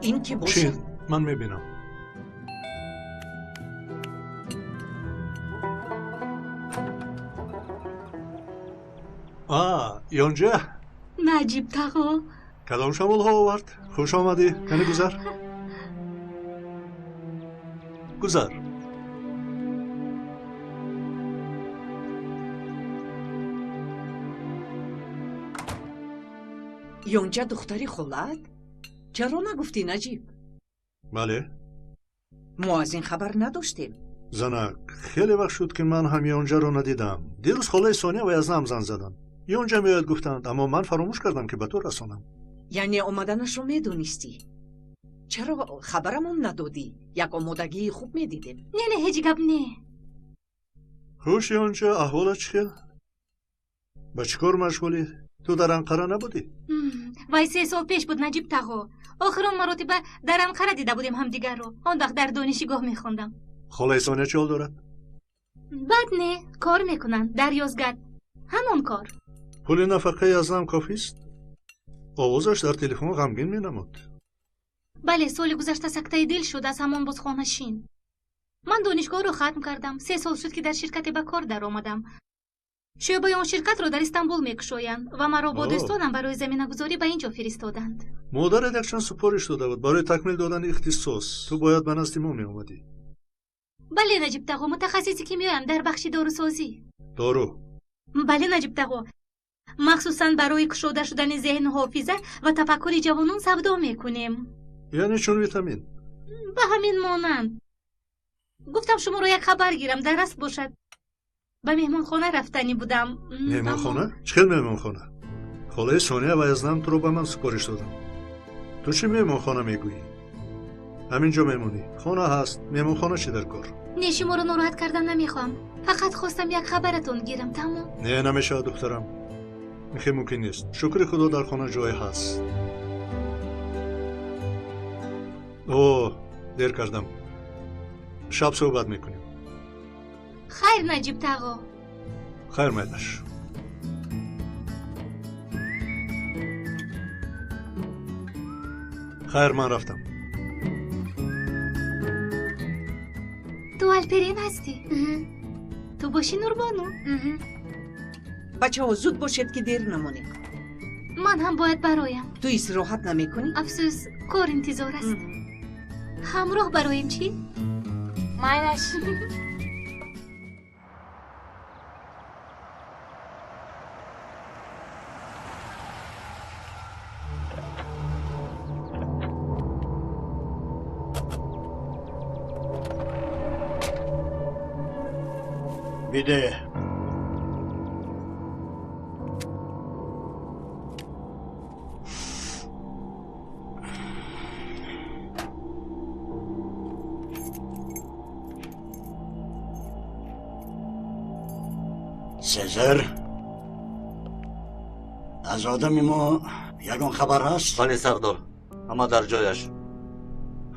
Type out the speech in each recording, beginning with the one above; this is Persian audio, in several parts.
این که باشه. چین من میبینم. یونجا نجیب تقا کدام شمال ها آورد؟ خوش آمدی. یعنی گذر گذر. یونجا دختری خلد؟ چرا نگفتی نجیب؟ بله. ما از این خبر نداشتیم. زنک خیلی وقت شد که من هم یونجا رو ندیدم. دیروز خاله سونیا و یزدم زنگ زدن. یونجا میاد گفتند، اما من فراموش کردم که به تو رسانم. یعنی اومدنش رو میدونستی؟ چرا خبرمون ندادی؟ یک آمادگی خوب میدیدیم. نه هیچ گپ نه. خوش یونجا، احوالت چیه؟ با چیکار مشغولی؟ تو در انقره نبودی؟ وای 3 سال پیش بود نجیب تقا. آخرین مرتبه در انقره دیده بودیم همدیگر رو. آن وقت در دانشگاه میخوندم. خاله سونیا چه حال دارد؟ بد نه، کار میکنن در یازگرد. همون کار. پول نفقه یزدم کافی است؟ آوازش در تلفن غمگین مینمود. بله، سال گذشته سکته دل شد از همون بزخانه شین. من دانشگاه رو ختم کردم. 3 سال شد که در شرکت به کار در آمدم. شعبه آن شرکت رو در استانبول میکشویند و مرا با دوستانم برای زمینه گذاری به اینجا فرستادند. مادرت یکچند سپارش داده بود برای تکمیل دادن اختصاص. تو باید به نزد ما می اومدی. بله نجیب تقا، متخصصی کیمیایم در بخش داروسازی. دارو؟ بله نجیب تقا، مخصوصا برای کشوده شدن ذهن، حافظه و تفکر جوانان سودا میکنیم. یعنی چون ویتامین؟ به همین مانند. گفتم شما رو یک خبر گیرم در دست باشد. به مهمانخانه رفتنی بودم. مهمانخانه؟ چه مهمانخانه؟ خاله سونیا و یزدم تو رو به من سپارش دادم. تو چی مهمانخانه میگویی؟ همینجا میمونی. خانه هست، مهمانخانه چی در کار؟ نه شما رو ناراحت کردن نمیخوام. فقط خواستم یک خبرتون گیرم. تمام؟ نه نمیشه دخترم. خیلی ممکن نیست. شکر خدا در خانه جای هست. اوه دیر کردم. شب صحبت میکنیم. خیر نجیب تقا. خیر میدش. خیر من رفتم. تو الپرین هستی؟ تو باشی نوربانو؟ بچه ها زود باشید که دیر نمونی. من هم باید برایم. تو استراحت نمی کنی؟ افسوس کار انتظار است. همراه برایم چی؟ مایلش. بیده سزر از آدمی ما یگان خبر هست؟ بله سردار، اما در جایش.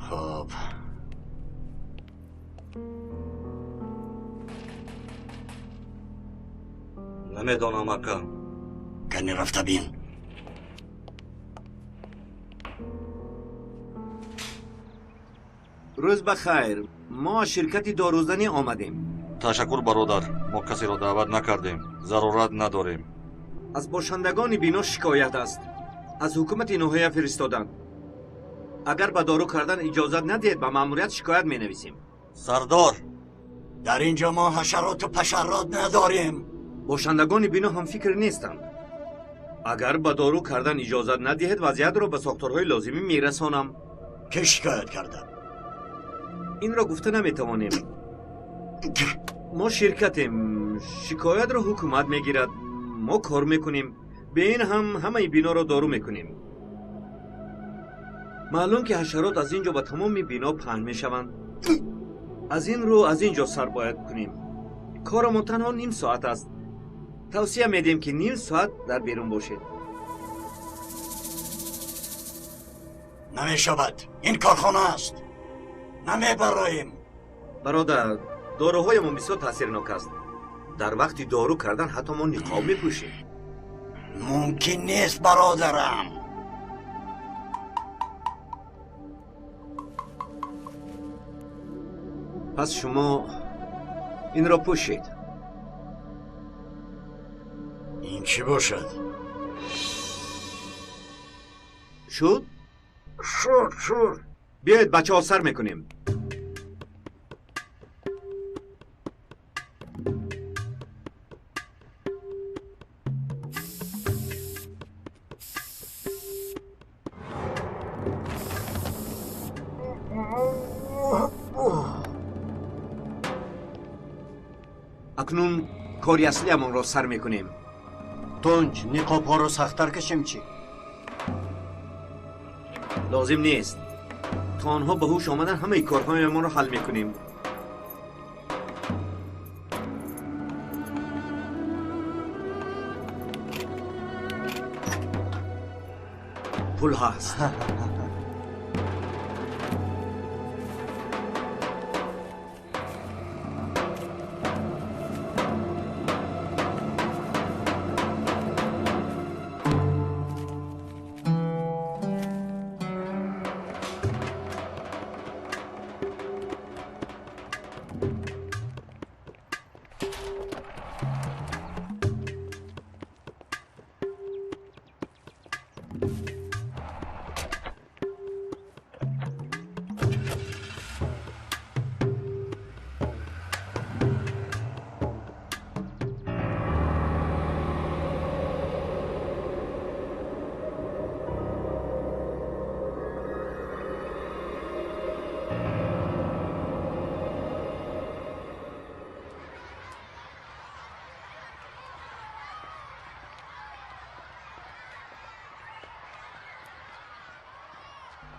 خب نمیدانم اکا. کنی رفته بین. روز بخیر. ما شرکت داروزنی آمدیم. تشکر برادر، ما کسی را دعوت نکردیم. ضرورت نداریم. از باشندگان بنا شکایت است. از حکومت ناحیه فرستادند. اگر به دارو کردن اجازت ندهید به ماموریت شکایت می نویسیم. سردار، در اینجا ما حشرات و پشرات نداریم. باشندگان بنا هم فکر نیستند. اگر به دارو کردن اجازت ندهید وضعیت را به ساختارهای لازمی می رسانم. که شکایت کردن؟ این را گفته نمی توانیم. ما شرکتیم. شکایت را حکومت میگیرد. ما کار میکنیم. به این هم همه بینا را دارو میکنیم. معلوم که حشرات از اینجا به تمام بینا پهن میشوند. از این رو از اینجا سر باید کنیم. کارمون تنها نیم ساعت است. توصیه میدیم که نیم ساعت در بیرون باشید. نمیشود. این کارخانه است. نمیبراییم. برادر، داروهای ما بسیار تاثیرناک است. در وقتی دارو کردن حتی ما نقاب میپوشیم. ممکن نیست برادرم. پس شما این را پوشید. این چی باشد؟ شد؟ شد. بیایید بچه ها سر میکنیم. اکنون کاری اصلی همان را سر میکنیم. تونج نقاب ها رو سختتر کشیم چی؟ لازم نیست. تا آنها به هوش آمدن همه کارهای ما رو حل میکنیم. پول هست.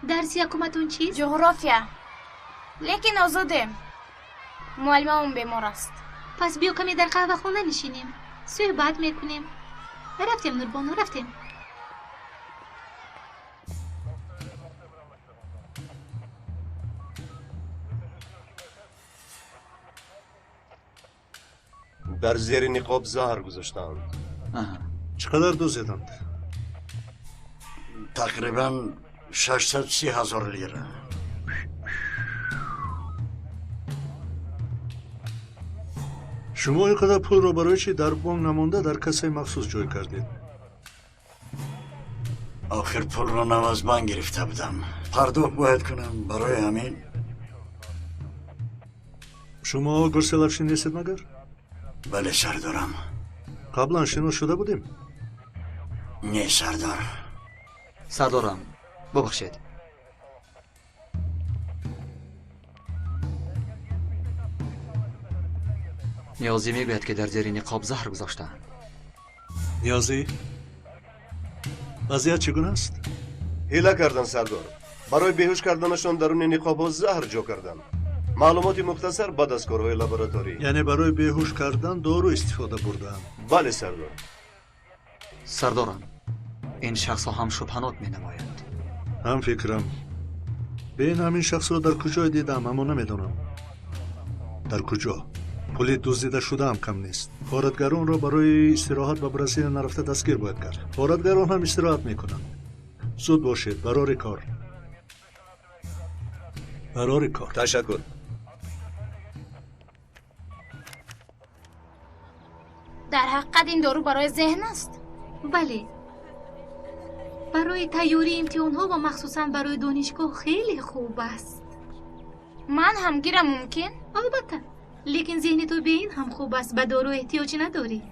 درس یکمتون چیست؟ جغرافیا. لیکن آزادیم. معلممون بیمار است. پس بیا کمی در قهوه خونه نشینیم. صحبت میکنیم. رفتیم نوربانو رفتیم. در زیر نقاب زهر گذاشتند. چقدر دزدیدند؟ تقریبا 630,000 لیره. شما اینقدر پول رو برای چی در بانک نمانده در کاسه مخصوص جای کردید؟ آخر پول رو نو از بانک گرفته بودم. پرداخت باید کنم، برای همین. شما گرسل افشین نیستید مگر؟ بله سردارم. قبلا شنو شده بودیم؟ نه سردار. سردارم ببخشید. نیازی میگوید که در زیر نقاب زهر گذاشتند. نیازی؟ وضعیت چگونه است؟ حیله کردن سردار. برای بیهوش کردنشان درون نقاب ها زهر جو کردن. معلومات مختصر بعد از کارهای لابراتوری. یعنی برای بیهوش کردن دارو استفاده بردن؟ بله سردار. سردارم این شخص هم شبهناک می نماید. هم فکرم. به این همین شخص رو در کجا دیدم اما نمیدونم در کجا. پول دزدیده شده هم کم نیست. غارتگران را برای استراحت به برزیل نرفته دستگیر باید کرد. غارتگران هم استراحت میکنن. زود باشید برای کار. برای کار. تشکر. در حقیقت این دارو برای ذهن است؟ بله. برای تیاری امتحان‌ها و مخصوصاً برای دانشگاه خیلی خوب است. من هم گیرم ممکن؟ البته. لیکن ذهن تو به این هم خوب است، به دارو احتیاجی نداری.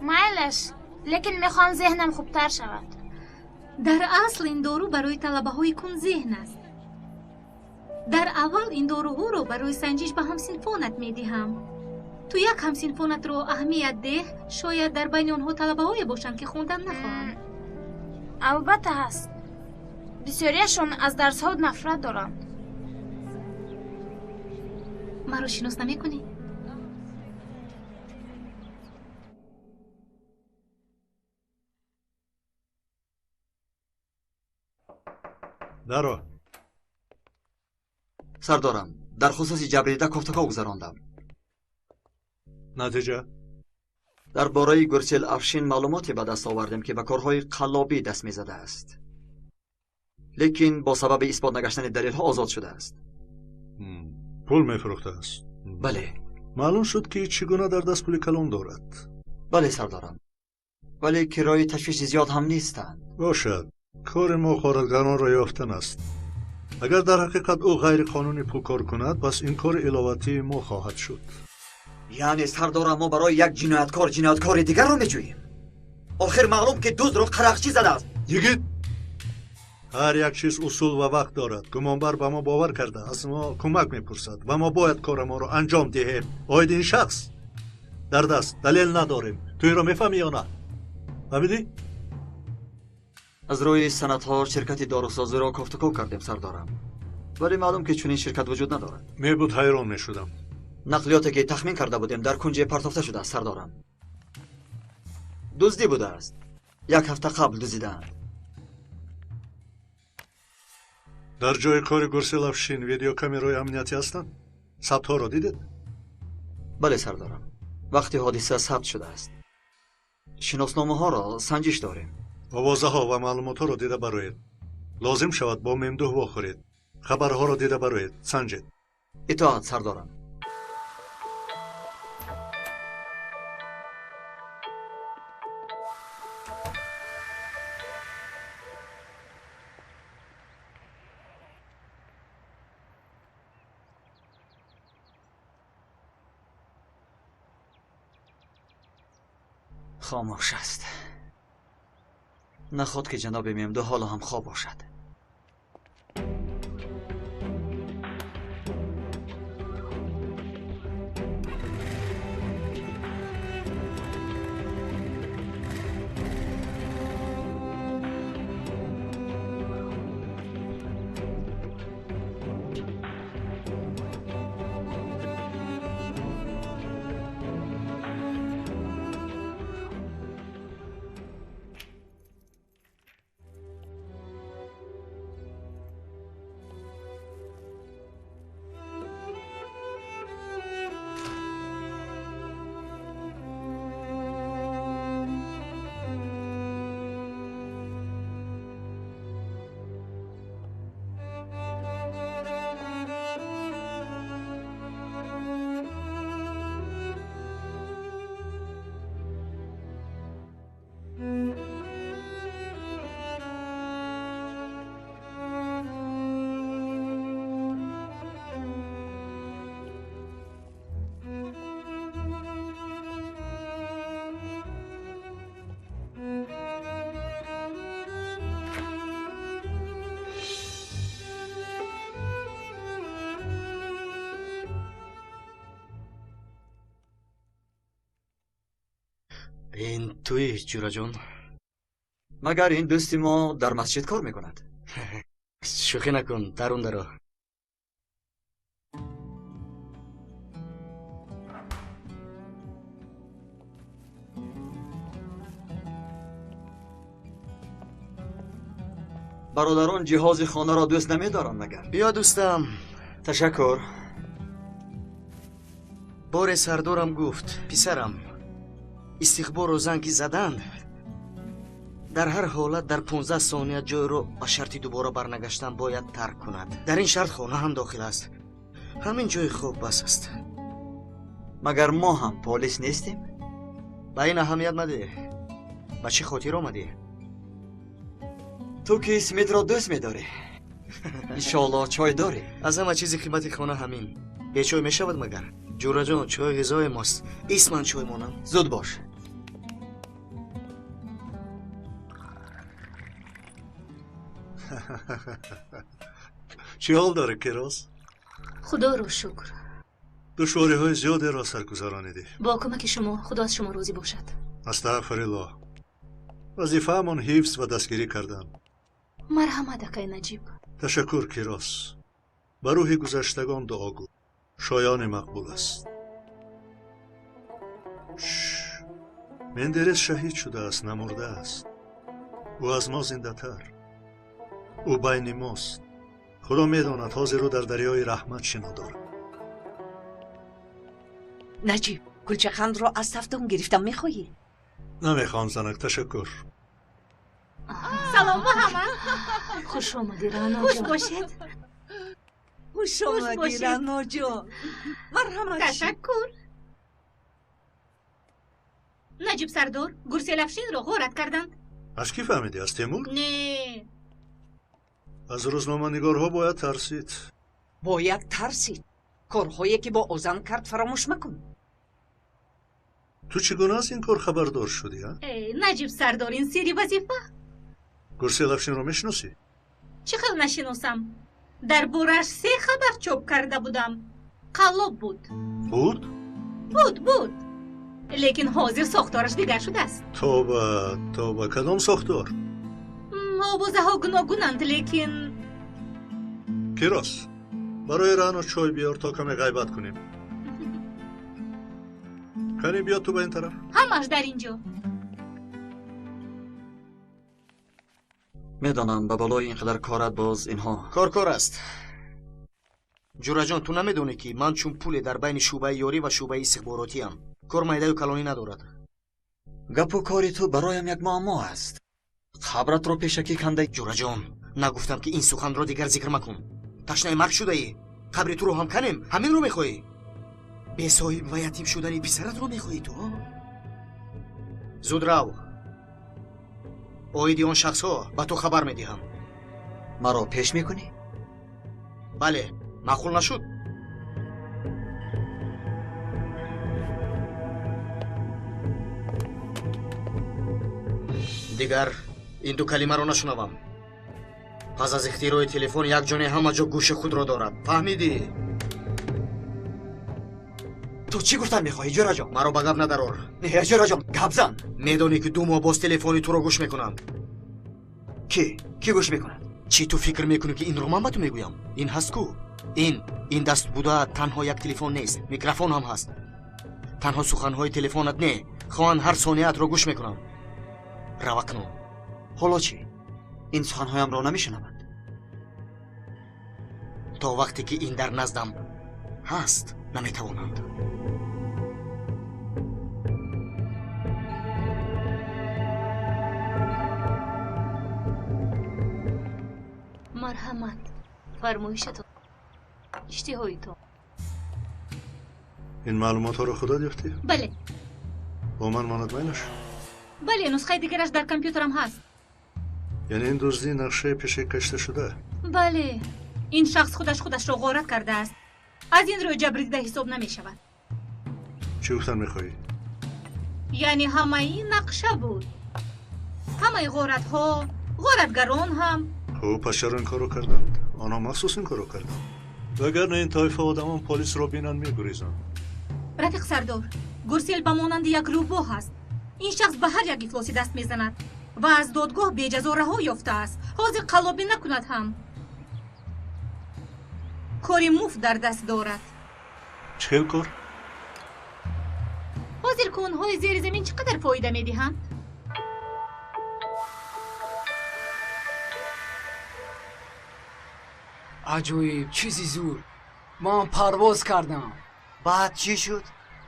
مایلش، لیکن میخوام ذهنم خوبتر شود. در اصل این دارو برای طلبه های کن ذهن است. در اول این داروها رو برای سنجش به همسنفانت میدهم. تو یک همسنفانت رو اهمیت ده، شاید در بین آنها طلبه های باشند که خوندن نخواهند. البته هست. بسیاریشون از درس ها نفرت دارند. مرا شناس نمی‌کنی؟ درو. سردارم در خصوص جبریده گفتگو گذراندم. نتیجه؟ در باره گرسل افشین معلوماتی به دست آوردم که به کارهای قلابی دست می‌زده است. لیکن با سبب اثبات نگشتن دلیل ها آزاد شده است. پول میفروخته است. بله. معلوم شد که چگونه در دست پول کلان دارد. بله سردارم. ولی کرایه تشویش زیاد هم نیستند. باشد. کار ما خارجگران را یافتن است. اگر در حقیقت او غیر قانونی پول کار کند پس این کار علاوتی ما خواهد شد. یعنی سردارم ما برای یک جنایتکار دیگر رو میجوییم. آخر معلوم که دزد رو قرقچی زده است. یگید هر یک چیز اصول و وقت دارد. گمانبر به ما باور کرده از ما کمک میپرسد و ما باید کار ما رو انجام دهیم. آید این شخص در دست دلیل نداریم. توی رو میفهمی یا نه؟ فهمیدی؟ از روی سندها شرکت داروسازی را گفتگو کردیم سردارم. ولی معلوم که چنین شرکت وجود ندارد. میبود حیران میشدم. نقلیاتی که تخمین کرده بودیم در کنج پرتافته شده است سردارم. دزدی بوده است. یک هفته قبل دزدیدند. در جای کار گرسل افشین ویدیو کامرای امنیتی هستند؟ ثبت ها را دیدید؟ بله سردارم. وقتی حادثه ثبت شده است. شناسنامه ها را سنجش داریم. آوازه ها و معلومات ها را دیده برایید. لازم شود با ممدوح بخورید. خبرها را دیده برایید. سنجید. اطاعت سردارم. خاموش است. نخواد که جناب ممدوح حالا هم خواب باشد. این توی جورا جان؟ مگر این دوستی ما در مسجد کار میکند؟ شوخی نکن درون درو. برادران جهاز خانه را دوست نمیدارند مگر؟ بیا دوستم. تشکر. بار سردارم گفت پسرم استخبار و زنگی زدند. در هر حالت در 15 ثانیه جای رو با شرطی دوباره برنگشتن باید ترک کند. در این شرط خانه هم داخل است. همین جای خوب بس است. مگر ما هم پلیس نیستیم؟ با این اهمیت نده. با چی خاطر آمدی؟ تو که اسمیت را دوست میداری. انشالله چای داری؟ از همه چیزی قیمت خانه همین. یه چای میشود مگر؟ جورا جان چای غذای ماست. اسمان چای مانم. زود باش. چی حال داره کیروس؟ خدا رو شکر. دشواری های زیادی را سرگذرانیدی. با کمک شما خدا از شما راضی باشد. استغفرالله. وظیفه من حفظ و دستگیری کردن. مرحمت اکای نجیب. تشکر کیروس. بر روح گذشتگان دعا گو. شایان مقبول است. مندرس شهید شده است، نمرده است. او از ما زنده تر. او بین ماست. خدا میداند حاضر رو در دریای رحمت شنا دارد. نجیب کلچه خند را از تفتون گرفتم، میخوایی؟ نمیخوام زنک، تشکر. سلام با همه. خوش آمدی رانا. خوش باشید. خوش خوش آمدی باشید. رنا جان. مرحمت شید. تشکر. نجیب سردار گرسیل افشین رو غارت کردند. از کی فهمیدی؟ از تیمور؟ نه. از روزنامه‌نگارها باید ترسید. باید ترسید. کارهایی که با اوزان کرد فراموش مکن. تو چگونه از این کار خبردار شدی ها؟ نجیب سردار این سری وظیفه. گرسیل افشین رو میشناسی؟ چقدر نشناسم. در بورش 3 خبر چوب کرده بودم. قلاب بود. بود؟ بود. لیکن حاضر ساختارش دیگر شده است. توبه کدام ساختار؟ آوازه ها گناگونند لیکن کیراس برای رنا چای بیار تا کمی غیبت کنیم. کنی بیا تو به این طرف. همش در اینجا. میدانم به بالای اینقدر کارت باز اینها کار است. جورا جان تو نمیدونی که من چون پول در بین شعبه یاری و شعبه استخباراتی ام. کار میده و کلانی ندارد. گپ و کاری تو برایم یک معما است. خبرت رو پیشکی کنده. جورا جان نگفتم که این سخن را دیگر ذکر مکن. تشنه مرگ شده ای. قبر تو رو هم کنیم. همین رو میخوایی. به صاحب و یتیم شدن پسرت رو میخوایی تو ها؟ زود رو. آیدی آن شخص ها به تو خبر میدهم. مرا پیش میکنی؟ بله معقول نشد. دیگر این دو کلمه رو نشنوم. پس از اختراع تلفن یک جانه همه جا گوش خود را دارد. فهمیدی؟ تو چی گفتن میخواهی جورا جان؟ مرا به گپ ندرار. نه جورا جان گپ زن. میدانی که 2 ماه باز تلفنی تو را گوش میکنند. کی گوش میکنند؟ چی تو فکر میکنی که این رو من به تو میگویم؟ این هست کو؟ این دست بوده تنها یک تلفن نیست. میکروفون هم هست. تنها سخنهای تلفنت نه. خواهن هر ثانیه‌ات را گوش میکنم. روا کنم. حالا چی؟ این سخنهایم را نمیشنوند. تا وقتی که این در نزدم هست نمیتوانند. مرحمت. فرمایش تو. اشتهای تو. این معلومات ها رو خودت گرفتی؟ بله. با من ماند بینش؟ بله نسخه دیگرش در کامپیوترم هست. یعنی این دزدی نقشه پیشی کشته شده؟ بله. این شخص خودش را غارت کرده است. از این روی جبری دیده حساب نمی شود. چی گفتن میخوایی؟ یعنی همه این نقشه بود. همه غارت ها، غارتگران هم. خب پس چرا این کارو کردند؟ آنها مخصوص این کارو کردند. وگرنه این طایفه آدمان پلیس رو بینن میگریزن. رفیق سردار، گرسیل به مانند یک روبو هست. این شخص به هر یک افلاسی دست میزند و از دادگاه بی‌جزا رها یافته است. حاضر قلابی نکند هم. کاری مفت در دست دارد. چه کار؟ حاضر کونهای زیر زمین چقدر فایده میدهند؟ عجایب چیزی زور. من پرواز کردم. بعد چی شد؟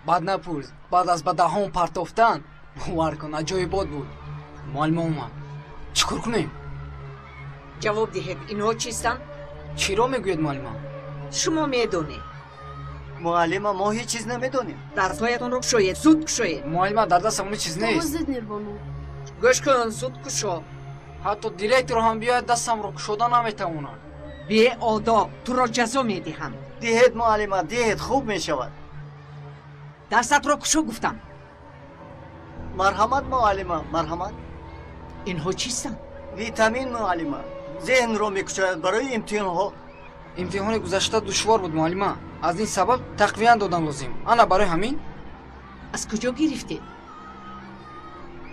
بعد نپرس. بعد از به دهان پرتافتن باور کن عجایبات بود. معلم اومد. چیکار کنیم؟ جواب دهید اینها چیستند؟ چی را میگوید معلم؟ شما میدونید. معلم ما هیچ چیز نمیدونیم. دستهایتان رو کشوید. زود کشوید. معلم در دست همون چیز نیست. زد نربانو. گوش کن زود کشو. حتی دیرکتور هم بیاید دستم رو کشودن نمیتواند. بی آداب تو را جزا میدهم. دهید معلم دهید خوب میشود. دستت را کشو گفتم. مرحمت معلم مرحمت. اینها چیستند؟ ویتامین معلم. ذهن رو میکشاید برای امتحان ها. امتحان گذشته دشوار بود معلم. از این سبب تقویت دادن لازم. انا برای همین. از کجا گرفتی؟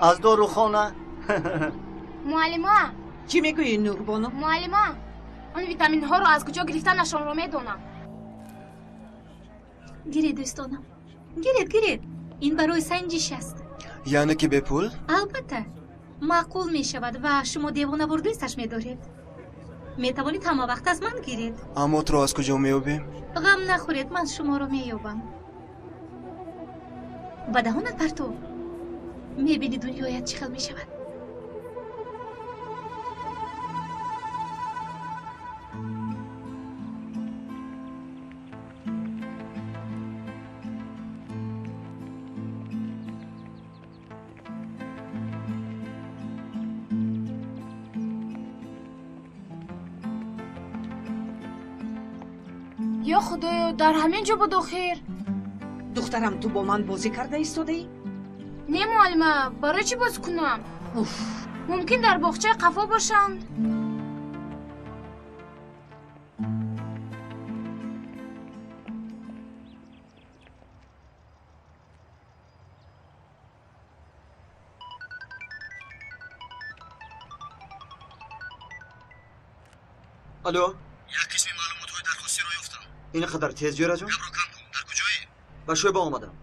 از داروخانه. معلم چی میگویی نوربانو؟ معلم آن ویتامین ها رو از کجا گرفتنشان رو میدونم. گیرید دوستانم. گیرید. این برای سنجش است. یعنی که به پول؟ البته. معقول می شود و شما دیوانه بر دوستش می دارید. می توانید همه وقت از من گیرید. اما تو را از کجا میابیم؟ غم نخورید من شما رو می یابم. به دهانت پرتو. می بینی دنیایت چقدر می شود. ё худоё, дар ҳамин ҷо буд охир. духтарам, ту бо ман бозӣ карда истодаӣ? Не муаллима, барои чӣ бозӣ кунам? мумкин дар боғчаи қафо бошанд. алло, як қисми маълумотҳои дархостиро ёфтам. ин қадар тез ҷӯраҷон? гапро кам кун. дар куҷоӣ? ба шӯъба омадам.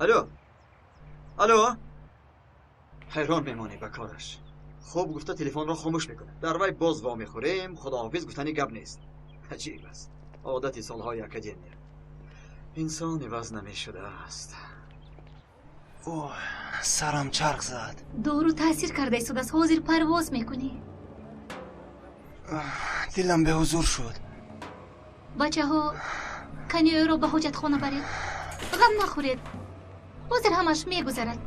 алло алло, ҳайрон мемонӣ ба кораш. хуб гуфта телефонро хомӯш мекунад. дар вай боз во мехӯрем, худоҳофиз гуфтани гап нест. аҷиб аст, одати солҳои академия. инсон иваз намешудааст. اوه سرم چرخ زد. دورو تاثیر کرده است. حاضر پرواز میکنی. دلم به حضور شد. بچه ها کنیو رو به حاجت خانه برید. غم نخورید. حاضر همش میگذرد.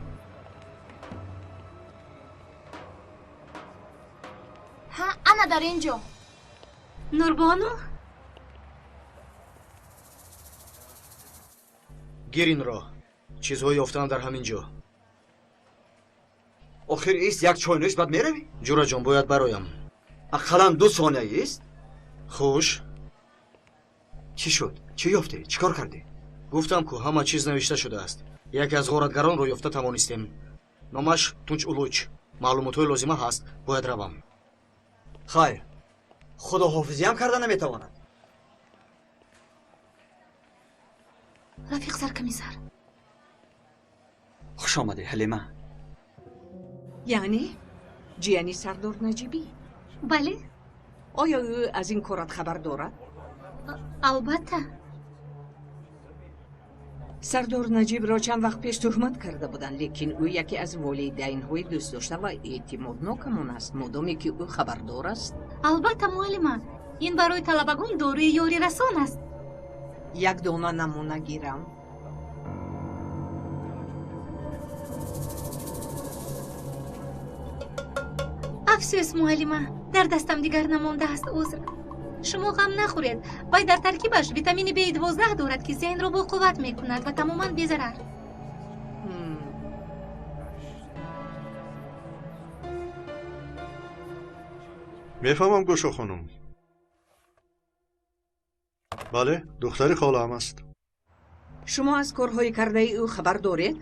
ها انا در اینجا. نوربانو گیر اینро. چیزهایی یافتم در همین جا. охир ист як чойнӯш баъд меравӣ? ҷура ҷон, бояд бароям. ақаллан 2 сония ист? хуш. чӣ шуд? чӣ ёфтӣ? чӣ кор кардӣ? гуфтам ку ҳама чиз навишта шудааст. яке аз ғоратгаронро ёфта тавонистем. номаш Тунч Улуч. маълумотҳои лозима ҳаст. бояд равам. хайр, худоҳофизиам карда наметавонад. рафиқ саркамисар. хуш омадӣ ҳалима. яъне ҷияни сардор наҷибӣ? бале. оё ӯ аз ин корат хабар дорад? албатта. сардор наҷибро чанд вақт пеш тӯҳмат карда буданд, лекин ӯ яке аз волидайнҳои дӯстдошта ва эътимоднокамон аст, модоме ки ӯ хабардор аст. албатта муаллима, ин барои талабагон дорӯи ёрирасон аст. як дона намуна гирам. афсӯс муаллима, дар дастам дигар намондааст. узр. шумо ғам нахӯред. вай дар таркибаш витамини B12 дорад ки зеҳнро боқувват мекунад ва тамоман безарар. мефаҳмам гӯшо хонум. бале, духтари холаам аст. шумо аз корҳои кардаи ӯ хабар доред?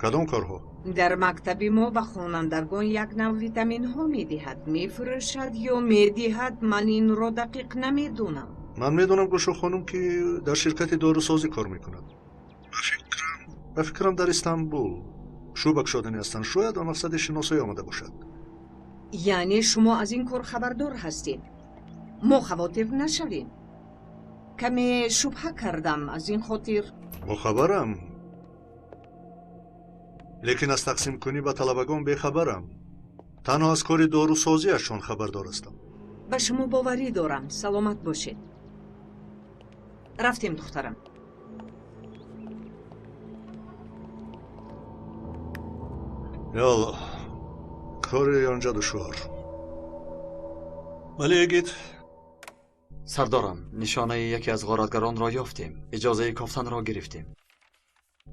кадом корҳо? дар мактаби мо ба хонандагон як навъ витаминҳо медиҳад. мефурӯшад ё медиҳад, ман инро дақиқ намедонам. ман медонам гӯшо хонум ки дар ширкати дорусозӣ кор мекунад. ба фикрам дар истанбул шӯъба кушодани ҳастанд. шояд ба мақсади шиносоӣ омада бошад. яъне шумо аз ин кор хабардор ҳастед? мо хавотир нашавем. каме шубҳа кардам, аз ин хотир. бохабарам, лекин аз тақсимкунӣ ба талабагон бехабарам. танҳо аз кори дорусозиашон хабардор ҳастам. ба шумо боварӣ дорам. саломат бошед. рафтем духтарам. ёлло, кори онҷа душвор. вале ягид. сардорам, нишонаи яке аз ғоратгаронро ёфтем. иҷозаи кофтанро гирифтем.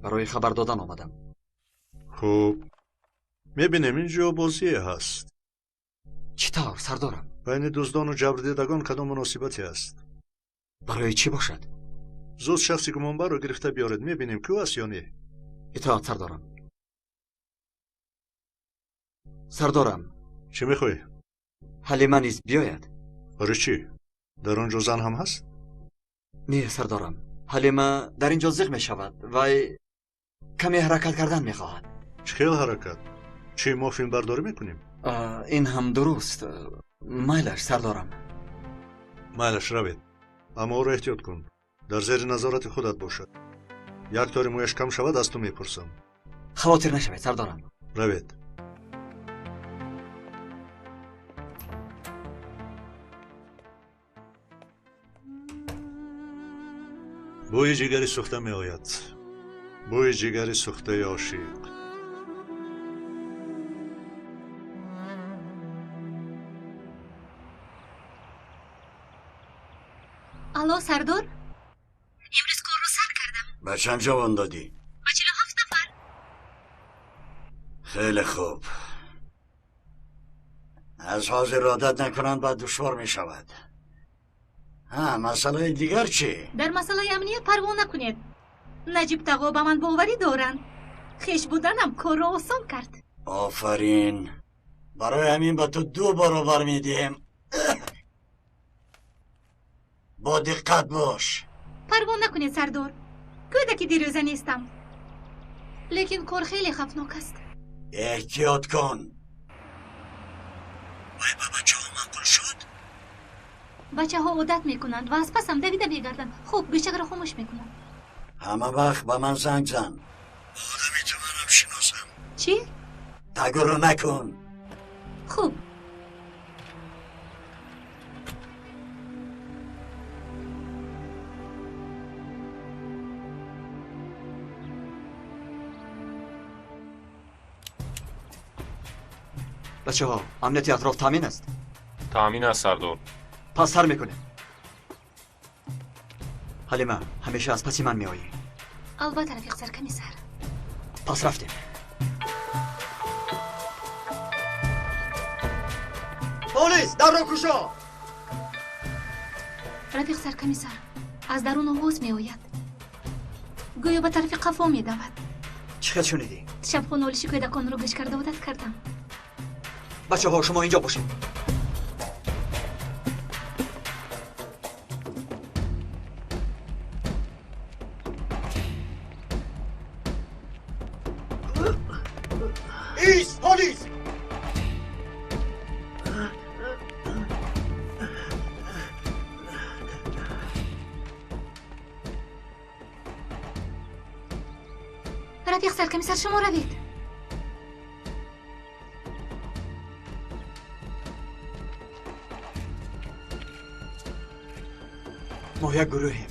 барои хабар додан омадам. хуб, мебинем ин ҷо бозие ҳаст. чӣ тавр сардорам? байни дуздону ҷабрдидагон кадом муносибате аст? барои чӣ бошад? зуд шахси гумонбарро гирифта биёред, мебинем кӯ аст ё не. итоат сардорам. сардорам, чӣ мехоҳӣ? ҳалима низ биёяд. барои чӣ? дар он ҷо зан ҳам ҳаст? не сардорам, ҳалима дар ин ҷо зиқ мешавад. вай каме ҳаракат кардан мехоҳад. чӣ хел ҳаракат? чӣ, мо филмбардорӣ мекунем? ин ҳам дуруст. майлаш сардорам. майлаш, равед, аммо ӯро эҳтиёт кун. дар зери назорати худат бошад. як тори мӯяш кам шавад, аз ту мепурсам. хавотир нашавед сардорам. равед. бӯи ҷигари сӯхта меояд. бӯи ҷигари сӯхтаи ошиқ. الو سردار امروز کار رو سر کردم. به چند جوان دادی؟ با 47 نفر. خیلی خوب. از حاضر عادت نکنند بعد دشوار می شود. مسئله دیگر چی؟ در مسئله امنیت پروا نکنید. نجیب تقا به من باوری دارند. خیش بودنم کار رو آسان کرد. آفرین. برای همین به تو 2 برابر می دیم. با دقت باش. پروا نکنید سردار. گویده که دیروزه نیستم. لیکن کار خیلی خفناک است. احتیاط کن. وای با بچه ها معقول شد؟ بچه ها عادت میکنند و از پسم دویده میگردند. خوب گوشک را خاموش میکنند. همه وقت به من زنگ زن. آدمی تو منم شناسم. چی؟ تگرو نکن. خوب. بچه ها امنیت اطراف تامین است. تامین است سردار. پس سر میکنه. حلیمه همیشه از پسی من میایی. البته رفیق سرکمیسر. پس رفتیم. پلیس در رو کشا. رفیق سرکمیسر از درون آواز می آید. گویا به طرف قفا می دود. چقدر شنیدی؟ شب خونالیشی کودکان رو گوش کرده عادت کردم. بچه ها شما اینجا باشید. ایست پلیس. رفیق سرکمیسر شما روید. ما یک گروهیم.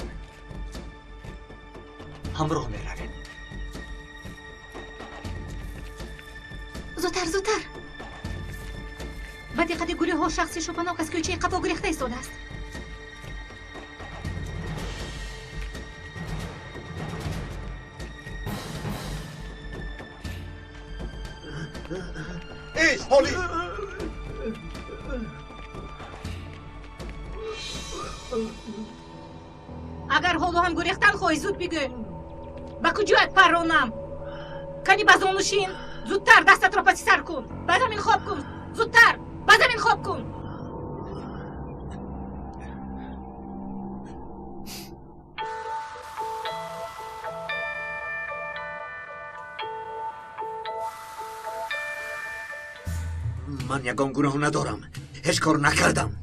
همراه می رویم. زودتر زودتر. به دقت گروه ها شخصی شپناک از کوچه قفا گریخته ایستاده است. ایست پلیس. اگر حالا هم گریختن خواهی زود بگو. به کجایت پرانم. کنی به زانوشین. زودتر دستت را پسی سر کن. به زمین خواب کن. زودتر به زمین خواب کن. من یگان گناه ندارم. هیچ کار نکردم.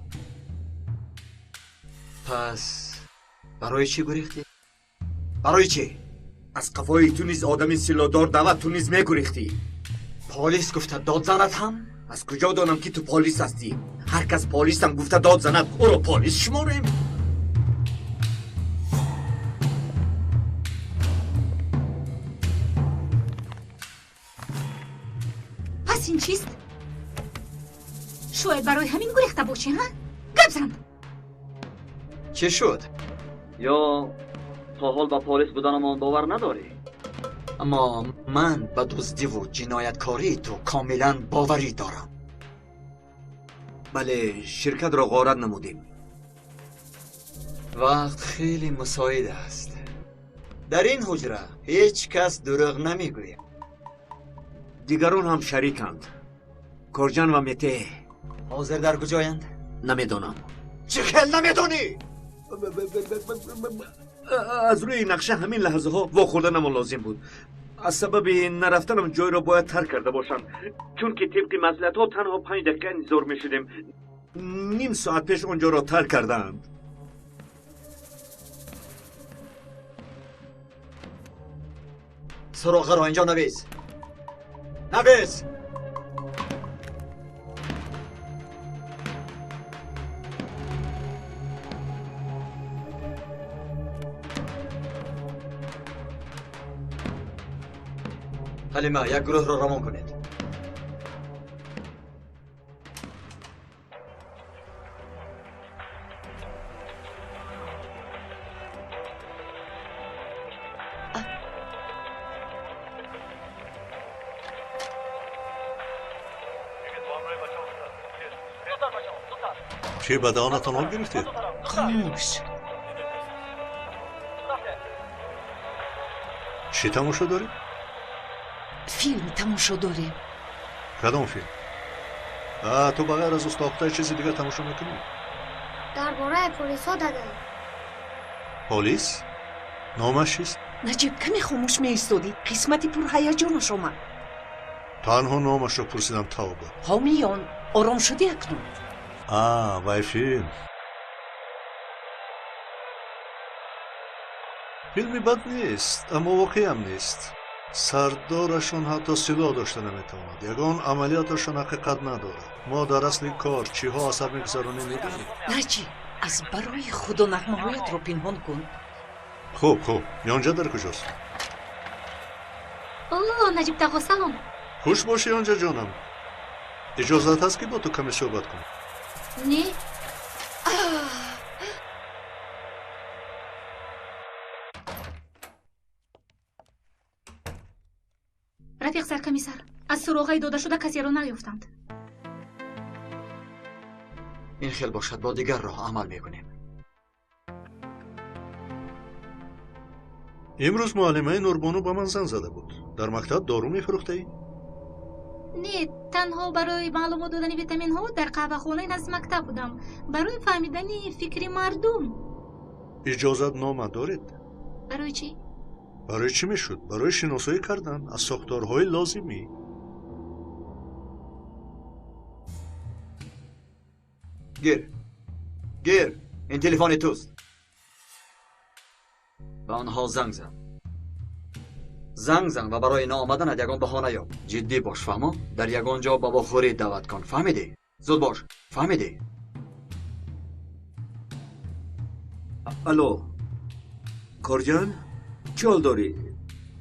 پس برای چی گریختی؟ برای چی؟ از قفای تو نیز آدمی سیلادار دعوت تو نیز میگریختی. پلیس گفته داد زند هم؟ از کجا دانم که تو پلیس هستی؟ هر کس پلیس هم گفته داد زند او رو پلیس شماریم. پس این چیست؟ شاید برای همین گریخته باشی ها؟ گپ زن. چه شد؟ یا تا حال با پلیس بودنمان باور نداری؟ اما من به دزدی و جنایتکاری تو کاملا باوری دارم. بله شرکت را غارت نمودیم. وقت خیلی مساعد است. در این حجره هیچ کس دروغ نمیگوید. دیگران هم شریکند. کارجان و مته حاضر در کجایند؟ نمیدونم. چه خیل نمیدونی؟ از روی نقشه همین لحظه ها واخوردنم لازم بود. از سبب نرفتنم جای را باید ترک کرده باشم، چون که طبق مصلحت ها تنها 5 دقیقه انتظار می شدیم. نیم ساعت پیش اونجا را ترک کردند. سراغه را اینجا نویس. نویس. حلیمه یک گروه را روان کنید. چی به دهانتان آب گرفتید؟ خاموش. چی تماشا دارید؟ فیلم تماشا داریم. کدام فیلم؟ تو بغیر از استاختای چیزی دیگه تماشا میکنی؟ درباره پلیس ها داده. پلیس؟ نامش چیست؟ نجیب کمی خاموش می ایستادی. قسمتی پر هیجانش آمد. تنها نامش رو پرسیدم توبه. حامیان آرام شدی اکنون؟ وای فیلم. فیلمی بد نیست اما واقعی هم نیست. سردارشون حتی سلاح داشته نمیتواند. یگان عملیاتشون حقیقت ندارد. ما در اصل کار چیها اثر میگذارونیم میدونیم. نجیب از برای خدا نغمه هایت رو پنهان کن. خوب یونجا در کجاست؟ اوه نجیب تقا سلام. خوش باشی یونجا جانم. اجازت هست که با تو کمی صحبت کنم؟ نه. رفیق سرکمیسر از سراغای داده شده کسی رو نیافتند. این خیلی باشد با دیگر راه عمل میکنیم. امروز معلمه نوربانو با من زنگ زده بود. در مکتب دارو میفروخته ای؟ نه، تنها برای معلومات دادن ویتامین ها در قهوه خانه نزد مکتب بودم. برای فهمیدن فکری مردم. اجازت نامه دارید؟ برای چی؟ برای چی میشد؟ برای شناسایی کردن از ساختارهای لازمی. گیر این تلفن توست. به آنها زنگ زن و برای نآمدنت یگان بهانه یاب. جدی باش فهمو؟ در یگان جا بابا خوری دعوت کن. فهمیدی؟ زود باش. فهمیدی؟ الو کارجان چی حال داری؟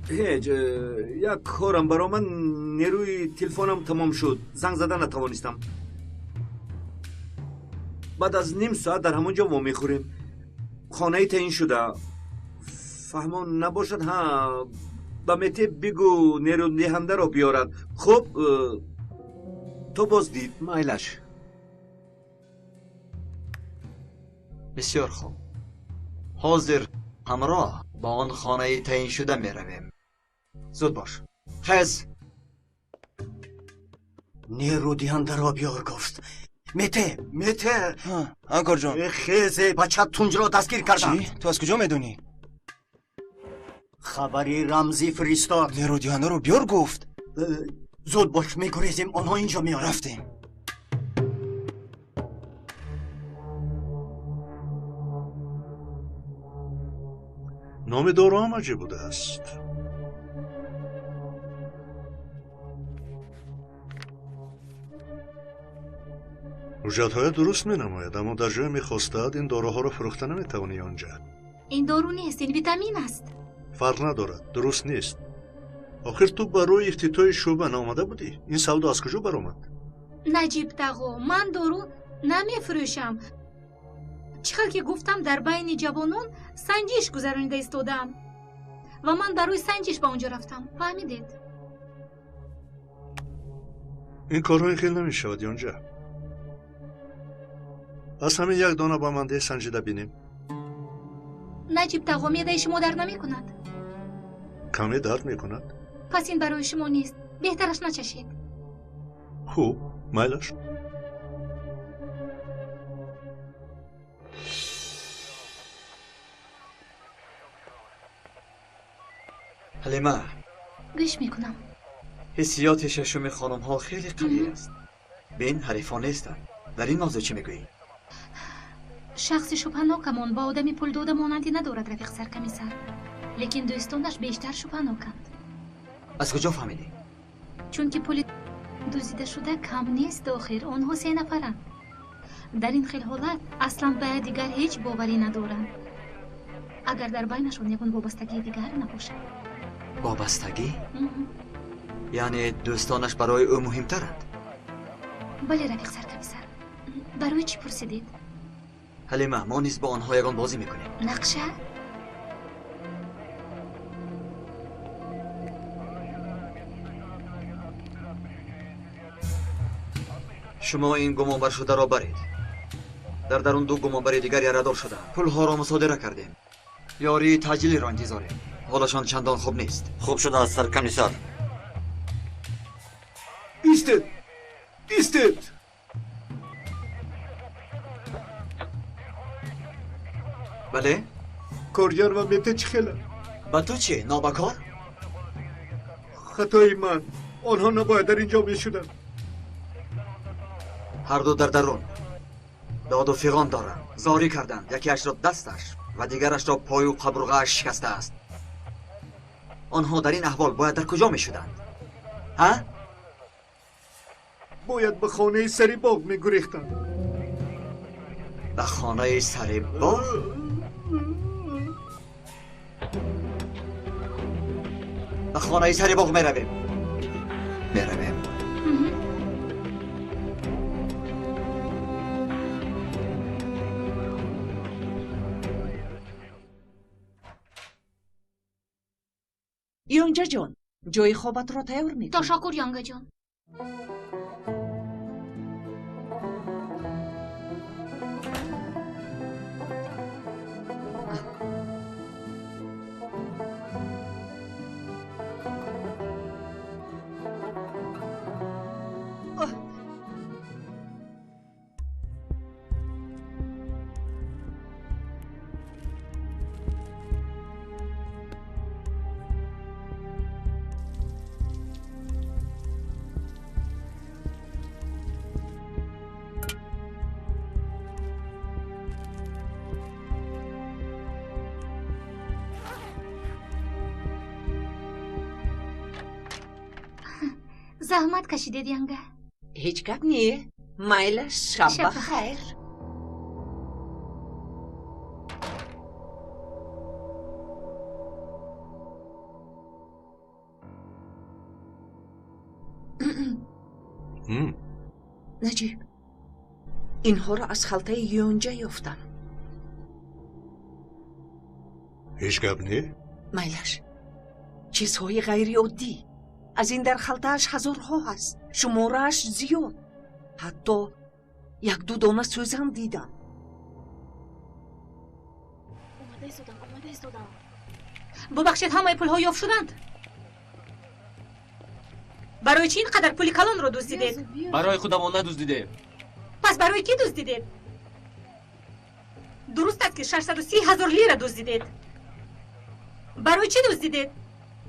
هیچ یک کارم برا من نیروی تلفنم تمام شد. زنگ زدن نتوانستم. بعد از نیم ساعت در همونجا ما میخوریم. خانه تعیین شده. فهمان نباشد با مته بگو نیرو دهنده رو بیارد. خب تو باز دید مایلش. بسیار خوب. حاضر همراه با آن خانه تعیین شده می رویم. زود باش. خز نیرو دهنده را بیار گفت. مته انکار جان. خز بچه تونج را دستگیر کردن. چی؟ تو از کجا میدونی؟ خبری رمزی فرستاد. نیرو دهنده رو بیار گفت. زود باش میگریزیم آنها اینجا میان. رفتیم. نام دارو هم عجیب بوده است. حجتهای درست می نماید اما در جای میخواستد این داروها رو فروخته نمیتوانی آنجا. این دارو نیست، این ویتامین است. فرق ندارد، درست نیست. آخر تو برای افتتاح شعبه آمده بودی. این سودا از کجا برآمد؟ نجیب تقا من دارو نمیفروشم. چقدر که گفتم در بین جوانان سنجش گذرانیده ایستادم و من برای سنجش به اونجا رفتم. فهمیدید؟ این کارهای خیلی نمیشود یونجا. از همین یک دانه با من ده سنجیده بینیم. نجیب تقا معده شما درد نمی کند؟ کمی درد میکند؟ پس این برای شما نیست. بهترش نچشید. خوب مایلش. حلیمه گوش میکنم. حسیات ششم خانم ها خیلی قوی است. بین حریفان نیستند. در این موضوع چی میگویی؟ شخص شبهناکمان با آدمی پول داده مانندی ندارد رفیق سرکمیسر. لیکن دوستانش بیشتر شبهناکند. از کجا فهمیدی؟ چون که پول دزدیده شده کم نیست. آخر آنها 3 نفرند. در این خیل حالت اصلا به دیگر هیچ باوری ندارند. اگر در بینشون یکون وابستگی دیگر نباشد. وابستگی؟ یعنی دوستانش برای او مهمترند؟ بله رفیق سرکمیسر. برای چی پرسیدید؟ حلیمه ما نیز با آنها یگان بازی میکنیم. نقشه؟ شما این گمان بر شده را برید. در درون دو گمانبر دیگر یاردار شدند. پولها را مصادره کردیم. یاری تاجیلی را انتظاریم. حالشان چندان خوب نیست. خوب شده است سرکمیسر. ایستید ایستید. بله؟ کارگر و میته چی خیلی؟ با تو چی؟ نابکار؟ خطای من. آنها نباید در اینجا می شدن. هر دو در درون داد و فیغان دارند. زاری کردند. یکیش را دستش و دیگرش را پای و قبرغه‌اش شکسته است. آنها در این احوال باید در کجا می شدند؟ ها؟ باید به خانه سری باغ می گریختند. به خانه سری باغ؟ به خانه سری باغ می رویم. می رویم. یونجا جان، جای خوابت را تیار میکنم. تشکر یانگا جان. زحمت کشیدید یانگا. هیچ گپ نیه. مایلش شب بخیر. نجیب، اینها را از خلطه یونجا یافتم. هیچ گپ نیه؟ مایلش چیزهای غیر عادی. از این در خلطه‌اش هزارها هست. شماره‌اش زیاد. حتی یک دو دانه سوزن دیدم. ببخشید همه پول‌ها یافت شدند. برای چی اینقدر پول کلان رو دزدیدید؟ برای خودمان ندزدیدیم. پس برای کی دزدیدید؟ درست است که 630,000 لیره دزدیدید. برای چی دزدیدید؟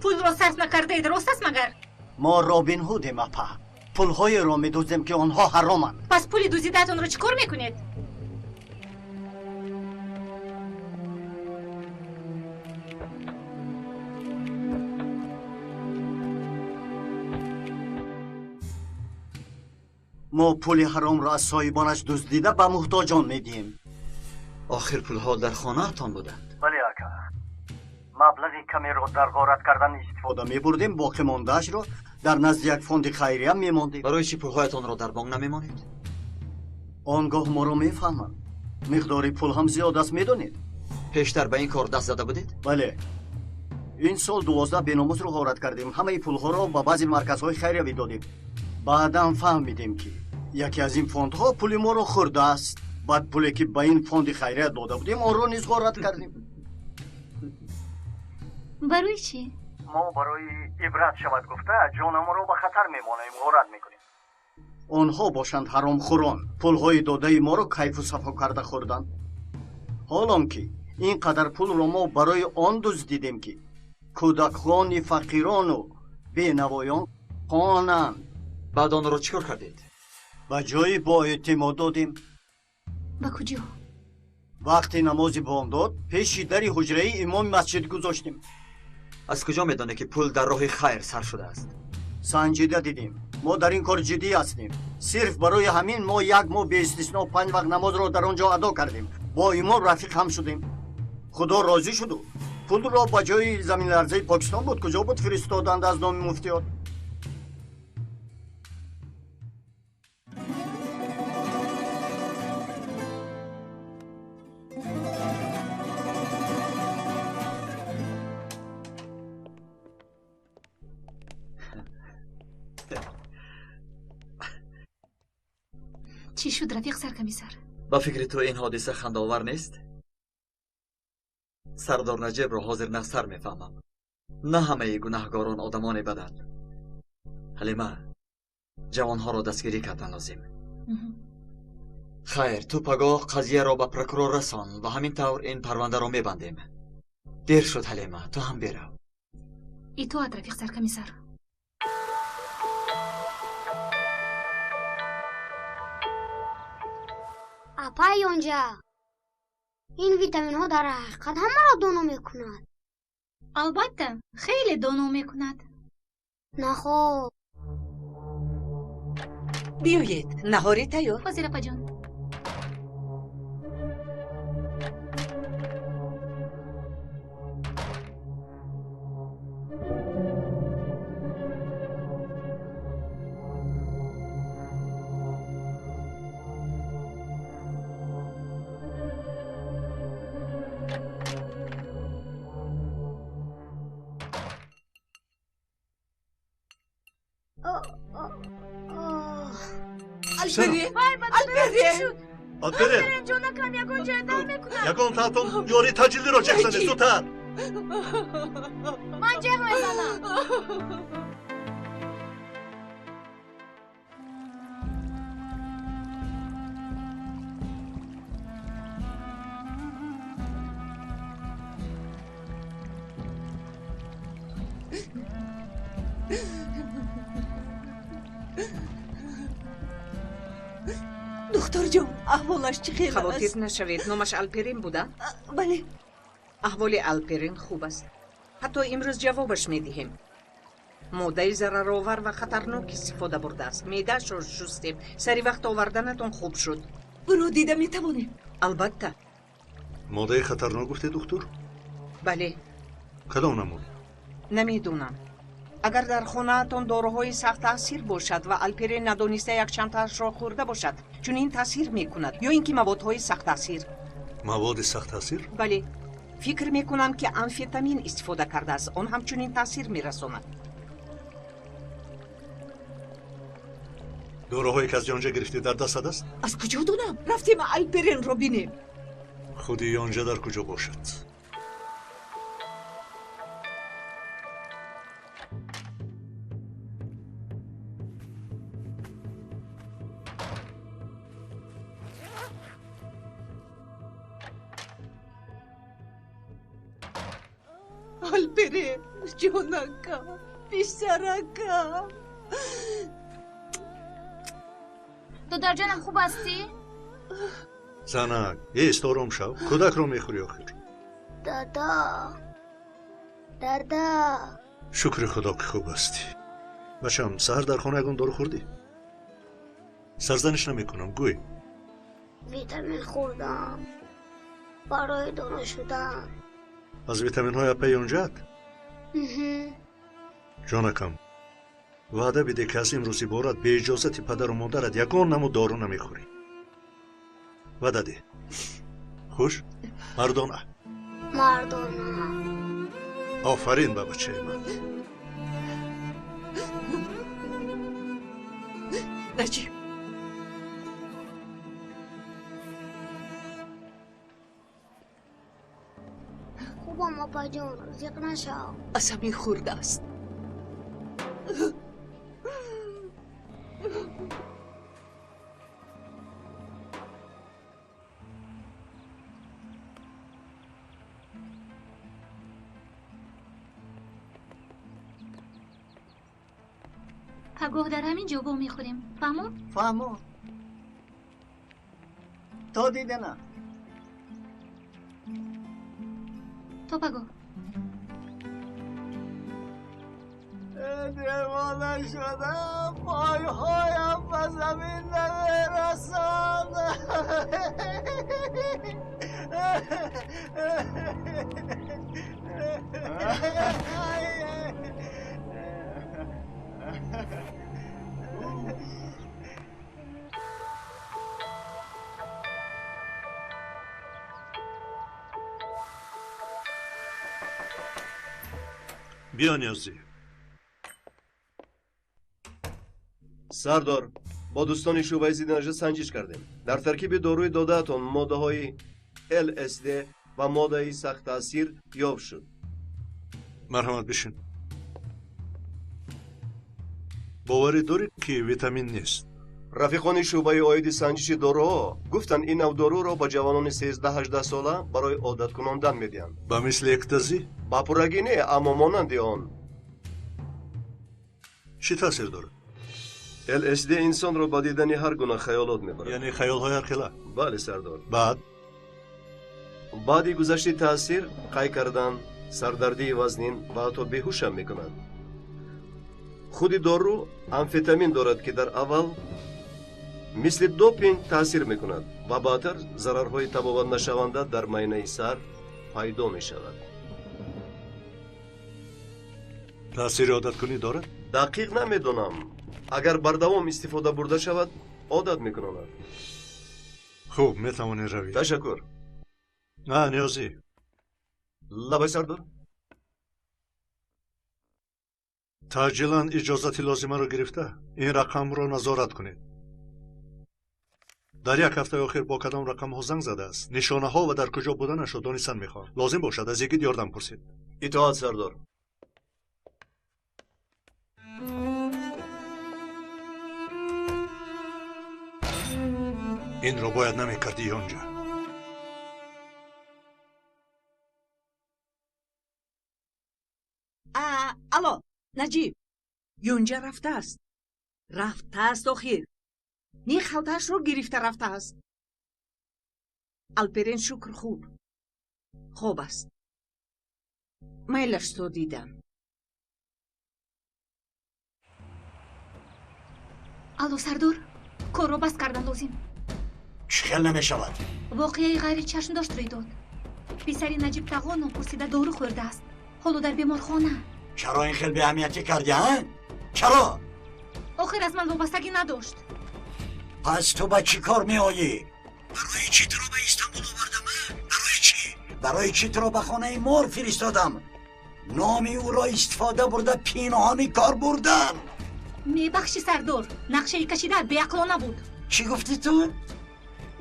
پول را صرف نکرده اید، راست است مگر؟ ما رابین هودیم اپا. پولهای را می‌دزدیم که آنها حرامند. پس پول دزدیدتون را چیکار میکنید؟ ما پول حرام را از صاحبانش دزدیده به محتاجان میدیم. آخر پولها در خانه تان بودند. بله اکا. مبلغ کمی را در غارت کردن استفاده می‌بردیم، باقی مانده‌اش را در نزد یک فوند خیریه می‌ماندیم. برای چی پولهایتان را در بانک نمی‌مانید؟ آنگاه ما را می‌فهمند. مقدار پول هم زیاد است می‌دانید. پیشتر به این کار دست زده بودید؟ بله. این سال 12 بیناموس رو غارت کردیم. همه پولها را به بعضی مرکزهای خیریه دادیم. بعداً فهمیدیم که یکی از این فوندها پول ما رو خورده است. بعد پولی که به این فوند خیریه داده بودیم آن را نیز غارت کردیم. برای چی؟ ما برای عبرت شود گفته جان ما رو به خطر میمانیم، غارت میکنیم. آنها باشند حرام خوران، پولهای داده ما رو کیف و صفا کرده خوردن. حالان که اینقدر پول رو ما برای آن دزدیدیم که کودکان فقیران و بینوایان خوانند. بعد آن را چیکار کردید؟ به جای با اعتماد دادیم. به کجا؟ وقتی نماز بامداد پیش در حجره امام مسجد گذاشتیم. از کجا میدانه که پول در راه خیر سر شده است؟ سنجیده دیدیم. ما در این کار جدی هستیم. صرف برای همین ما یک ماه به استثنا 5 وقت نماز را در آنجا ادا کردیم. با امام رفیق هم شدیم. خدا راضی شد. پول را به جای زمین لرزه پاکستان بود کجا بود فرستادند از نام مفتیات. چی شد رفیق سرکمیسر؟ با فکر تو این حادثه خنده‌آور نیست؟ سردار نجیب را حاضر نفسر میفهمم. نه همه گناهگاران آدمان بدند. حلیمه، جوانها را دستگیری کردن لازم. خیر، تو پگاه قضیه را به پروکرور رسان و همین طور این پرونده را میبندیم. دیر شد حلیمه، تو هم برو. ای تو رفیق سرکمیسر. اپای اونجا این ویتامین ها در حقیقت همه را دانو میکند. البته خیلی دانو میکند. نه خوب. بیایید نهاری تیار. وزیر اپا جان. آلپرین جانکم یکون جدل میکنم. یکون تاتون یوری تجلی رو جه زنه زودتر. من جه میزنم. دختر جان احوالش چی خیلی است؟ خواطر نشوید. نامش الپرین بوده؟ بله. احوال الپرین خوب است. حتی امروز جوابش میدهیم. موده ضررآور و خطرناک استفاده برده است. معده‌اش را شستیم. سری وقت آوردنتون خوب شد. برو دیده میتوانیم. البته. موده خطرناک گفته دکتر؟ بله. کدام نمونه؟ نمیدونم. اگر در خانه‌تان داروهای سخت تاثیر باشد و الپرین ندانسته یک چندتاش را خورده باشد، چون این تاثیر میکند، یا اینکه موادهای سخت تاثیر. مواد سخت تاثیر؟ بله. فکر میکنم که آمفتامین استفاده کرده است. آن همچنین تاثیر میرساند. داروهایی که از آنجا گرفتی در دست است؟ از کجا دونم؟ رفتیم الپرین رو بینیم. خودی آنجا در کجا باشد؟ الپرین جونکم بیشترکم. دادر جانم خوب هستی؟ زنک ایست آرام شو. کودک رو میخوری آخر. دادا شکر خدا که خوب هستی. بچم سهر در خانه یکون دارو خوردی؟ سرزنش نمیکنم گوی. ویتامین خوردم برای دانو شدن. از ویتامین های اپای اونجا؟ جانکم وعده بده که از امروزی بارد به اجازت پدر و مادرت یکان نمو دارو نمیخوری. وعده ده. خوش؟ مردانه. آفرین به بچه من. نجیب خوبم اپا جان، زیق نشو. عصبی خورده است. پگاه در همین جا میخوریم. فهمو؟ فهمو. تو دیده نه؟ تو پگاه. دیوانه شدم، پایهایم به زمین نمیرسد. بیا نیازی. سردار با دوستان شعبه زیدنژاد سنجش کردیم. در ترکیب داروی دادهتان ماده‌های LSD و ماده سخت تاثیر یافت شد. مرحمت بشین. باوری داری که ویتامین نیست. رفیقان شعبه عاید سنجش داروها گفتن این نوع دارو را با جوانان 13-18 ساله برای عادت کناندن میدهند. با مثل اکتازی؟ با پرگی نه، اما مانند آن. چی تاثیر داره؟ LSD انسان را با دیدن هر گونه خیالات میبرد. یعنی خیال‌های هرکله؟ بله سردار. بعدی گذشته تاثیر قای کردن، سردردی وزنین و حتی بیهوش هم میکند. خود دارو امفتامین دارد که در اول مثل دوپینگ تاثیر میکند و بعدتر ضررهای تباوت نشونده در معاینه سر پیدا میشود. تاثیر عادت کنی دارد؟ دقیق نمیدونم. اگر بردوام استفاده برده شود عادت میکنند. خوب میتوانی روی. تشکر. نه نیازی. لبای سردار. تعجیلاً اجازت لازمه رو گرفته این رقم رو نظارت کنید. در یک هفته آخر با کدام رقم ها زنگ زده است؟ نشانه ها و در کجا بودنش رو دانستن میخوام. لازم باشد از یکی یاردم پرسید. اطاعت سردار. این رو باید نمیکردی اونجا. الو نجیب، یونجا رفته است. رفته است آخر. نی خالتاش رو گرفته رفته است. الپرین شکر خوب است. میلش تو دیدم. الو سردار، کار رو بس کردن لازم. چخیل نمیشود؟ واقعی غیر چشم داشت روی داد. پسری نجیب تقان پرسیده دارو خورده است. حالا در بیمارخانه. چرا این خیلی به اهمیتی کردی ها؟ چرا؟ آخر از من وابستگی نداشت. پس تو با چی کار می آیی؟ برای چی تو رو به استانبول آوردم؟ برای چی؟ برای چی تو رو به خانه مور فرستادم؟ نامی او را استفاده برده پینهانی کار بردن. میبخشی سردار، نقشه کشیده بیعقلانه بود. چی گفتی تو؟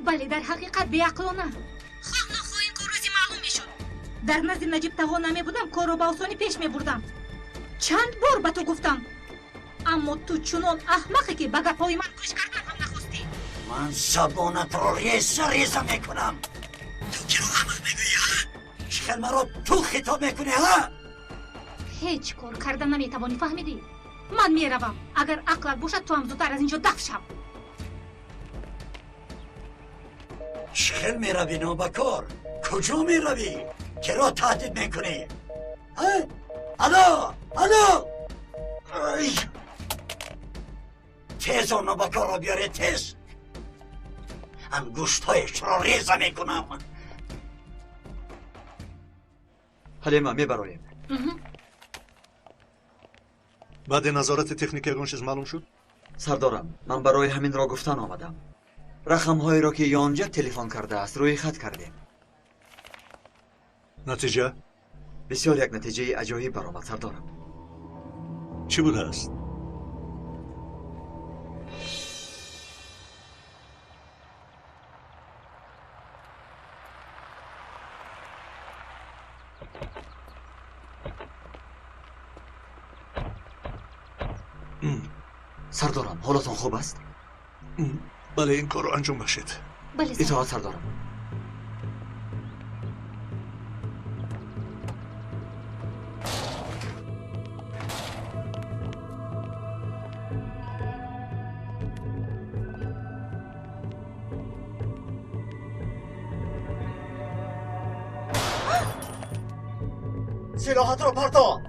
بله در حقیقت بیعقلانه. خواه نخواه این کار روزی معلوم میشد. در نزد نجیب تقا نمی بودم کار رو با آسانی پیش می بردم. چند بار به تو گفتم، اما تو چنان احمقی که به گپای من گوش کردن هم نخواستی. من زبانت رو ریزه میکنم. تو که رو احمق میگویی ها؟ چخیل مرا تو خطاب میکنی ها؟ هیچ کار کردن نمیتوانی فهمیدی؟ من میروم. اگر عقلت باشد تو هم زودتر از اینجا دفع شو. چخیل میروی نابکار؟ کجا میروی؟ که را تهدید میکنی؟ الو تیز و نابکار را بیاره تیز. انگوشت هایش را ریزه میکنم. حلیمه میبرایم. بعد نظارت تکنیکی اگون چیز معلوم شد؟ سردارم من برای همین را گفتن آمدم. رقم هایی را که یانجا تلفن کرده است روی خط کردیم. نتیجه؟ بسیار یک نتیجه عجایب برآمد سردارم. چی بوده است؟ سردارم حالتان خوب است؟ بله این کار رو انجام بخشید. بله اطاعت سردارم. سلاحات را پرتا،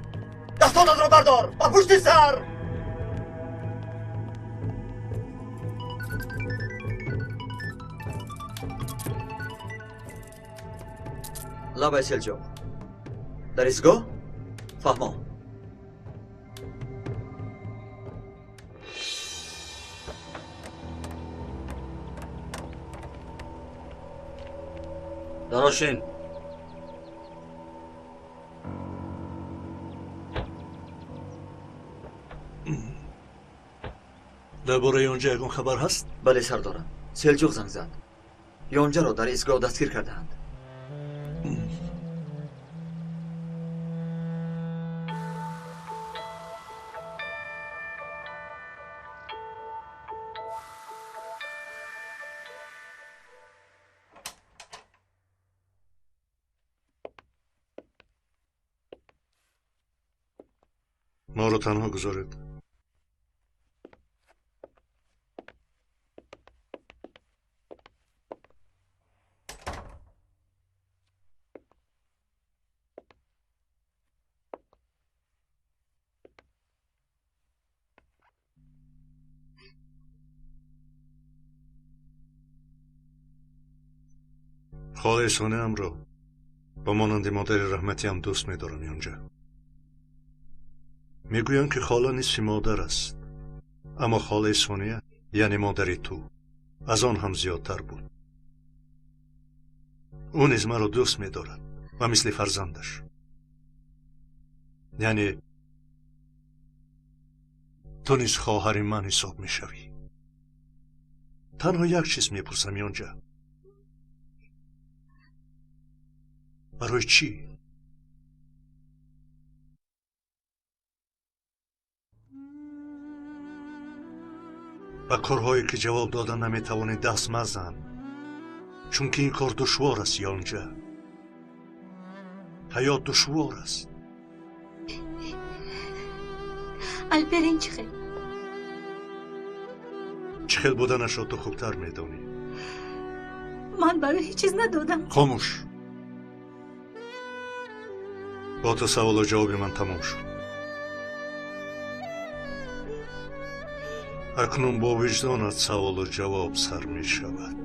دستانت را بردار و پشت سر. لابای سلجو در ایستگاه فهمو. دراشین. درباره یونجا یگان خبر هست؟ بله سردارم. سلجوق زنگ زد. یونجا را در ایستگاه دستگیر کردند. ما رو تنها گذارید. خاله سونه ام رو با مانند مادر رحمتی هم دوست می‌دارم یونجا. میگویند که خاله نیست مادر است، اما خاله سونیا یعنی مادری تو از آن هم زیادتر بود. او نیز مرا دوست می‌دارد و مثل فرزندش، یعنی تو نیز خواهر من حساب می‌شوی. تنها یک چیز می‌پرسم یونجا، برای چی؟ به کارهایی که جواب دادن نمیتوانی دست مزن، چون که این کار دشوار است یونجا. حیات دشوار است. الپرین چه خیل؟ چه خیل بودنش را تو خوبتر میدانی. من برای هیچ چیز ندادم. خاموش. با تو سوال و جواب من تمام شد. اکنون با وجدانت سوال و جواب سر می شود.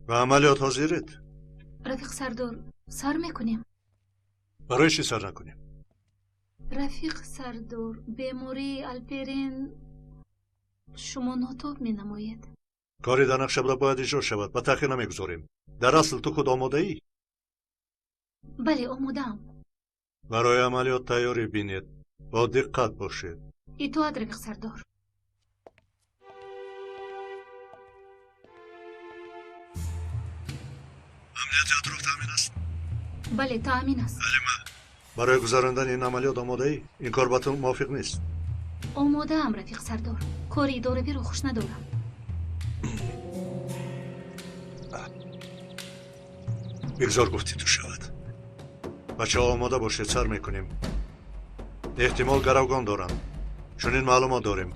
و عملیات حاضرید؟ رفیق سردار سر میکنیم. برای چی سر نکنیم؟ رفیق سردار بیماری الپرین شما ناتاب می نماید. کاری در نقشه را باید اجرا شود و تأخیر نمیگذاریم. در اصل تو خود آماده ای؟ بله آماده‌ام. برای عملیات تیاری بینید. با دقت باشید. اطاعت رفیق سردار. امنیت اطراف تامین است؟ بله تامین است. برای گذراندن این عملیات آماده ای؟ این کار با تو موافق نیست؟ آماده ام رفیق سردار. کاری اداره رو خوش ندارم. بگذار گفتی تو شود. بچه ها آماده باشید سر میکنیم. احتمال گروگان دارن، چون این معلومات داریم.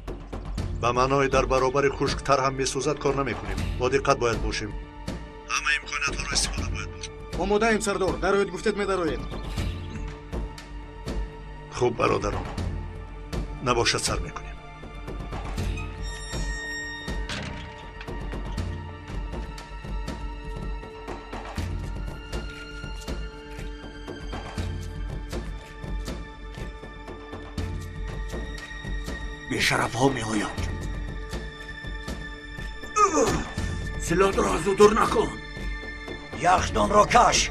به معنای در برابر خشکتر هم میسوزد کار نمیکنیم. با دقت باید باشیم. همه امکانات ها را استفاده باید باشیم. آماده ایم سردار. درایت گفتید میدارید. خوب برادران، نباشد سر میکنیم. بیشرف ها می آیند. سلاح را زودور نکن. یخدان را کش.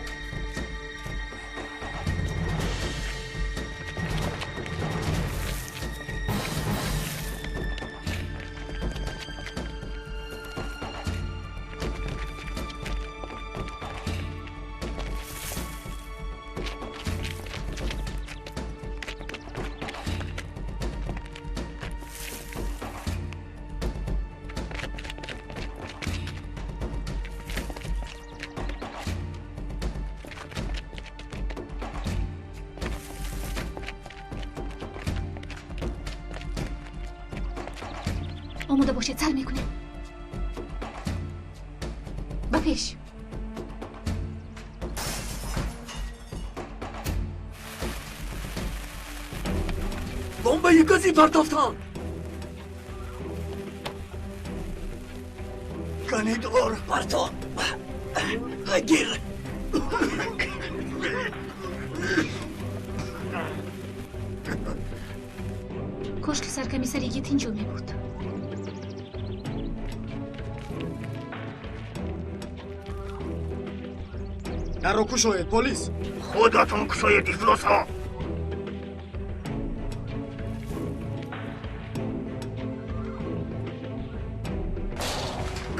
آماده باشید سر میکنیم. با پیش. بمب گازی پرتافتند. کنیدور پرتاب. گیر. کاش که سرکمی سریگیت اینجا می بود. درو کشوید پلیس. خودتون کشوید افلاس ها.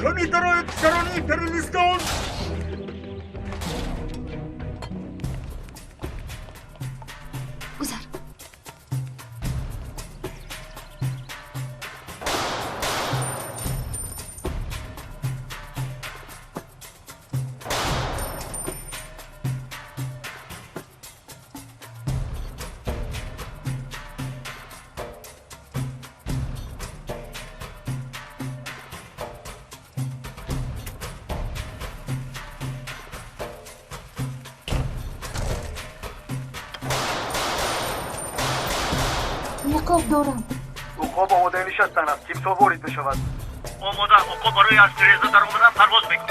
کمی درای کسرانی تروریستان. گذر. نقاب دارم. عقاب آماده نشستن است. تیمسار وارد بشود. آماده. عقاب برای از تریزه در آمدن پرواز میکند.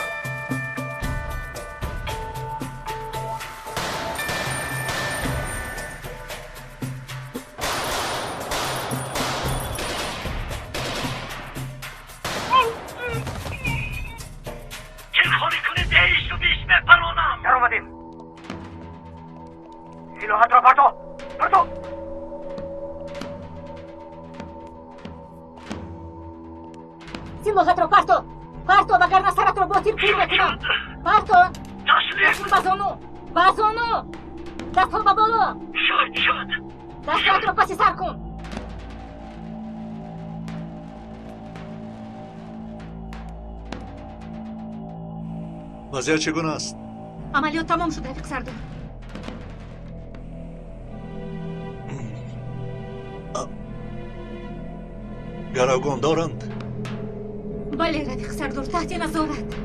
چلخانی کنید دهیش رو بیش بپرانم. در آمدیم. سلاحت را پرتو. پرتو. سلاحت را پرتو. پرتو وگرنه سرت را با تیر پیر میکنم. پرتو. دست بزانو. بزانو. دست ها بالا. شد. دستات را پس سر کن. وضعیت چگونه است؟ عملیات تمام شده رفیق سردار. گروگان دارند؟ بله رفیق سردار تحت نظارت.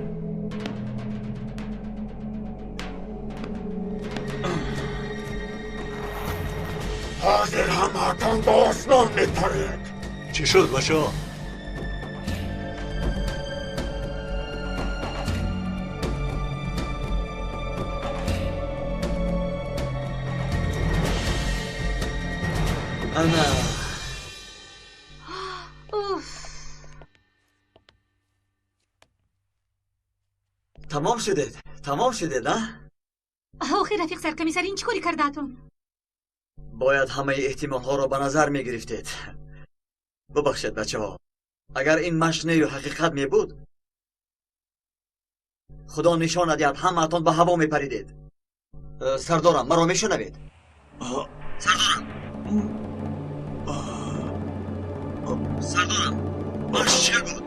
حاضر همتان با آسمان میپرید. چی شد بچه ها؟ تمام شده نه؟ آخه رفیق سرکمیسر این چی کاری کرداتون؟ باید همه احتمال ها را به نظر می گرفتید. ببخشید بچه ها. اگر این مشنه و حقیقت می بود خدا نشان دهد همه اتان به هوا می پریدید. سردارم مرا می شنوید؟ سردارم باش چه بود؟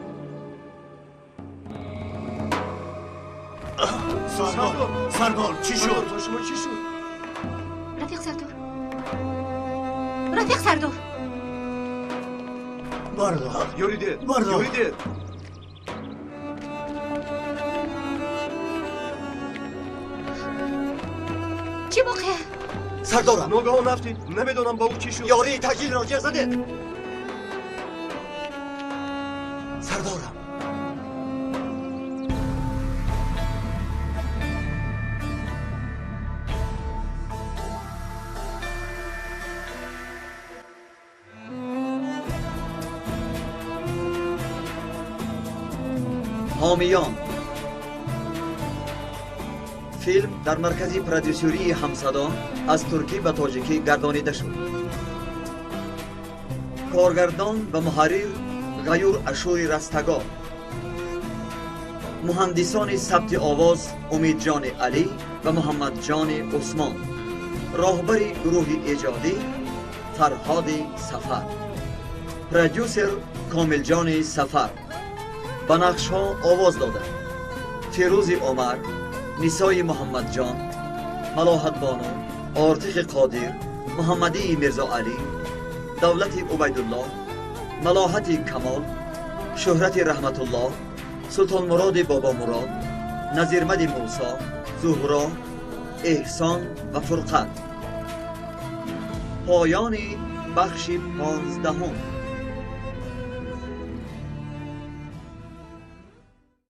سردار چی شد؟ رفیق سردار بردار یوریده چی موقع؟ سردارم ناگهان رفتید نمیدونم با او چی شد. یاری تجلیل را جر زدید. سردارم حامیان فیلم در مرکزی پرودیوسری همصدا از ترکی به تاجیکی گردانیده شد. کارگردان و محرر غیور اشوری رستگار. مهندسان ثبت آواز امید جان علی و محمد جان عثمان. راهبر گروه ایجادی فرهاد سفر. پرودیوسر کامل جان سفر. به نقش ها آواز داده فیروز عمر، نسای محمد جان، ملاحت بانو، آرتق قادر، محمدی مرزا علی، دولت عبیدالله، ملاحت کمال، شهرت رحمت الله، سلطان مراد بابا مراد، نظیرمد موسی، زهرا، احسان و فرقت. پایان بخش 15.